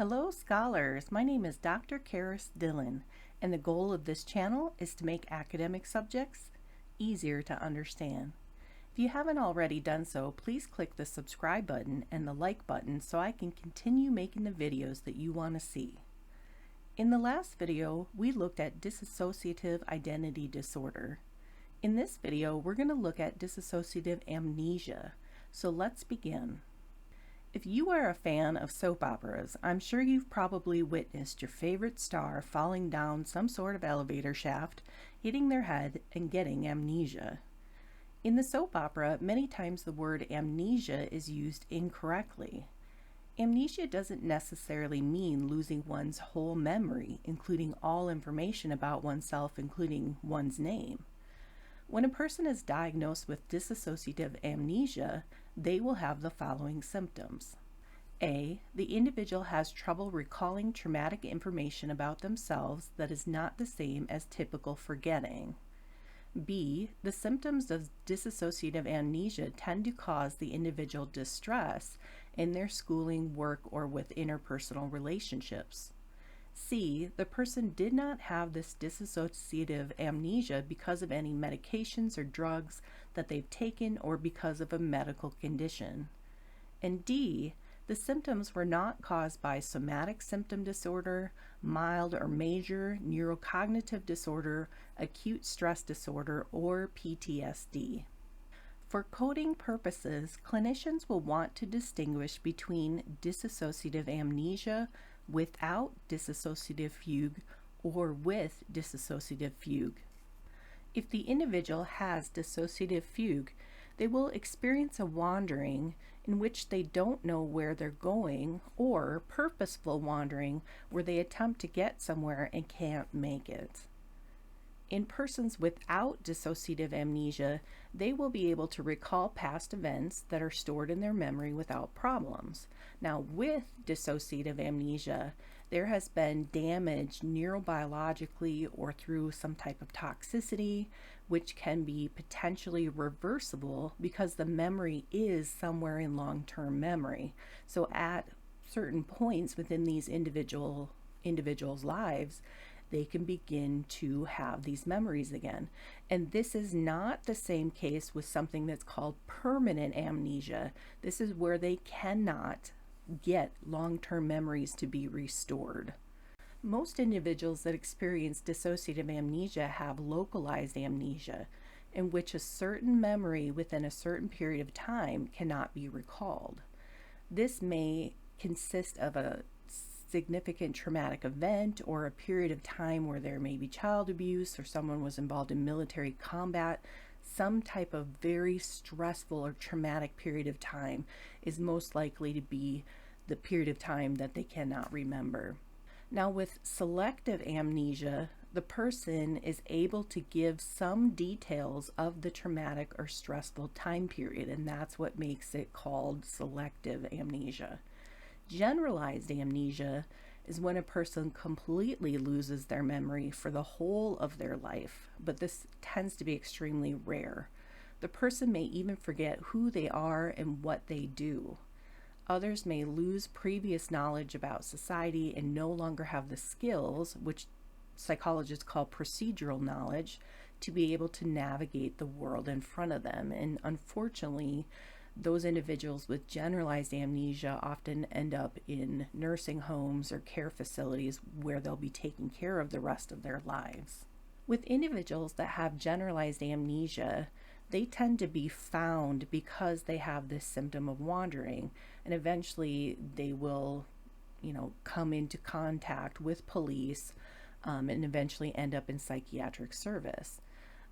Hello, scholars. My name is Dr. Kerris Dillon, and the goal of this channel is to make academic subjects easier to understand. If you haven't already done so, please click the subscribe button and the like button so I can continue making the videos that you want to see. In the last video, we looked at dissociative identity disorder. In this video, we're going to look at dissociative amnesia. So let's begin. If you are a fan of soap operas, I'm sure you've probably witnessed your favorite star falling down some sort of elevator shaft, hitting their head, and getting amnesia. In the soap opera, many times the word amnesia is used incorrectly. Amnesia doesn't necessarily mean losing one's whole memory, including all information about oneself, including one's name. When a person is diagnosed with dissociative amnesia, they will have the following symptoms. A. The individual has trouble recalling traumatic information about themselves that is not the same as typical forgetting. B. The symptoms of dissociative amnesia tend to cause the individual distress in their schooling, work, or with interpersonal relationships. C. The person did not have this dissociative amnesia because of any medications or drugs that they've taken or because of a medical condition. And D. The symptoms were not caused by somatic symptom disorder, mild or major neurocognitive disorder, acute stress disorder, or PTSD. For coding purposes, clinicians will want to distinguish between dissociative amnesia without dissociative fugue or with dissociative fugue. If the individual has dissociative fugue, they will experience a wandering in which they don't know where they're going, or purposeful wandering where they attempt to get somewhere and can't make it. In persons without dissociative amnesia, they will be able to recall past events that are stored in their memory without problems. Now, with dissociative amnesia, there has been damage neurobiologically or through some type of toxicity, which can be potentially reversible because the memory is somewhere in long-term memory. So at certain points within these individuals' lives, they can begin to have these memories again. And this is not the same case with something that's called permanent amnesia. This is where they cannot get long-term memories to be restored. Most individuals that experience dissociative amnesia have localized amnesia, in which a certain memory within a certain period of time cannot be recalled. This may consist of a significant traumatic event or a period of time where there may be child abuse or someone was involved in military combat. Some type of very stressful or traumatic period of time is most likely to be the period of time that they cannot remember. Now, with selective amnesia, the person is able to give some details of the traumatic or stressful time period, and that's what makes it called selective amnesia. Generalized amnesia is when a person completely loses their memory for the whole of their life, but this tends to be extremely rare. The person may even forget who they are and what they do. Others may lose previous knowledge about society and no longer have the skills, which psychologists call procedural knowledge, to be able to navigate the world in front of them. And unfortunately, those individuals with generalized amnesia often end up in nursing homes or care facilities where they'll be taking care of the rest of their lives. With individuals that have generalized amnesia, they tend to be found because they have this symptom of wandering, and eventually they will, come into contact with police and eventually end up in psychiatric service.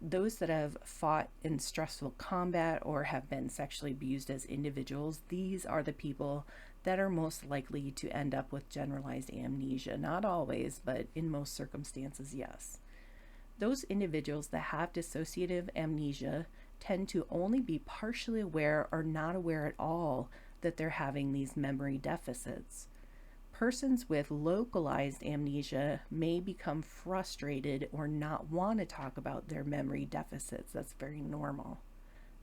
Those that have fought in stressful combat or have been sexually abused as individuals, these are the people that are most likely to end up with generalized amnesia. Not always, but in most circumstances, yes. Those individuals that have dissociative amnesia tend to only be partially aware or not aware at all that they're having these memory deficits. Persons with localized amnesia may become frustrated or not want to talk about their memory deficits. That's very normal.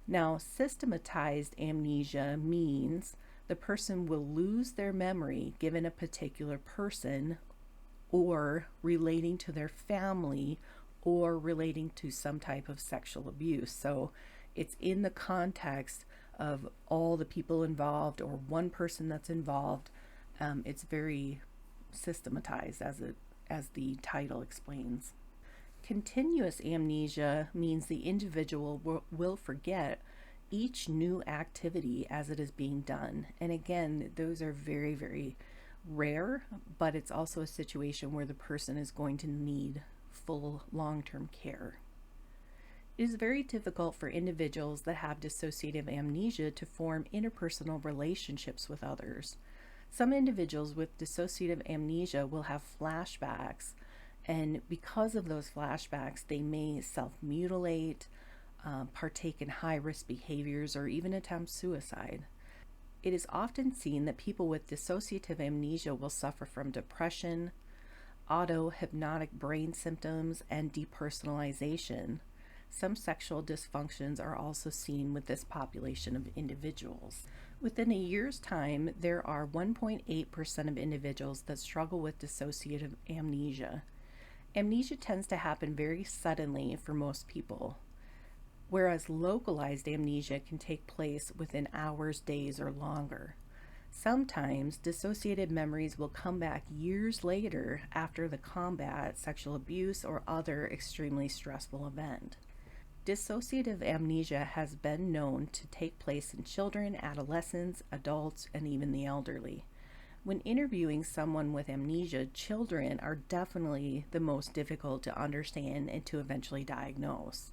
Now, systematized amnesia means The person will lose their memory given a particular person or relating to their family or relating to some type of sexual abuse. So it's in the context of all the people involved or one person that's involved. It's very systematized, as the title explains. Continuous amnesia means the individual will forget each new activity as it is being done. And again, those are very, very rare, but it's also a situation where the person is going to need full long-term care. It is very difficult for individuals that have dissociative amnesia to form interpersonal relationships with others. Some individuals with dissociative amnesia will have flashbacks, and because of those flashbacks, they may self-mutilate, partake in high-risk behaviors, or even attempt suicide. It is often seen that people with dissociative amnesia will suffer from depression, auto-hypnotic brain symptoms, and depersonalization. Some sexual dysfunctions are also seen with this population of individuals. Within a year's time, there are 1.8% of individuals that struggle with dissociative amnesia. Amnesia tends to happen very suddenly for most people, whereas localized amnesia can take place within hours, days, or longer. Sometimes dissociated memories will come back years later after the combat, sexual abuse, or other extremely stressful event. Dissociative amnesia has been known to take place in children, adolescents, adults, and even the elderly. When interviewing someone with amnesia, children are definitely the most difficult to understand and to eventually diagnose.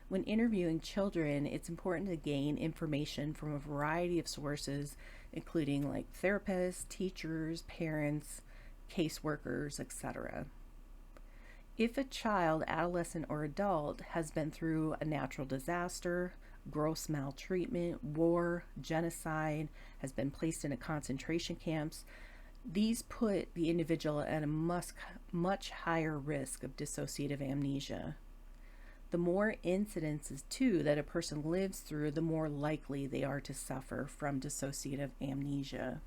When interviewing children, it's important to gain information from a variety of sources, including like therapists, teachers, parents, caseworkers, etc. If a child, adolescent, or adult has been through a natural disaster, gross maltreatment, war, genocide, has been placed in a concentration camps, these put the individual at a much higher risk of dissociative amnesia. The more incidences, too, that a person lives through, the more likely they are to suffer from dissociative amnesia.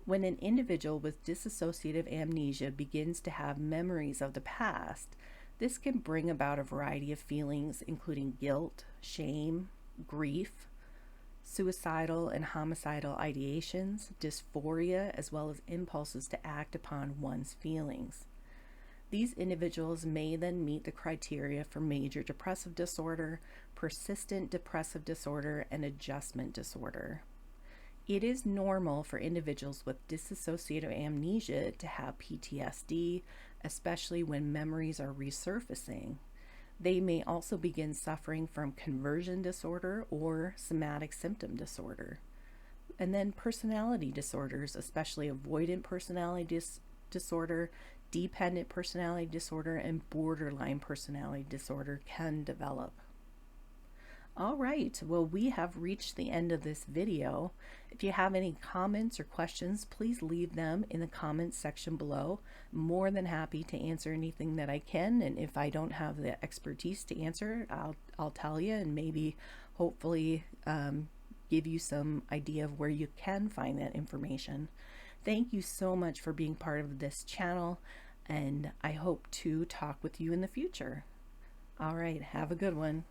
When an individual with dissociative amnesia begins to have memories of the past, this can bring about a variety of feelings, including guilt, shame, grief, suicidal and homicidal ideations, dysphoria, as well as impulses to act upon one's feelings. These individuals may then meet the criteria for major depressive disorder, persistent depressive disorder, and adjustment disorder. It is normal for individuals with dissociative amnesia to have PTSD, especially when memories are resurfacing. They may also begin suffering from conversion disorder or somatic symptom disorder. And then personality disorders, especially avoidant personality disorder, dependent personality disorder, and borderline personality disorder can develop. All right, well, we have reached the end of this video. If you have any comments or questions, please leave them in the comments section below. I'm more than happy to answer anything that I can, and if I don't have the expertise to answer, I'll tell you, and maybe hopefully give you some idea of where you can find that information. Thank you so much for being part of this channel, and I hope to talk with you in the future. All right, have a good one.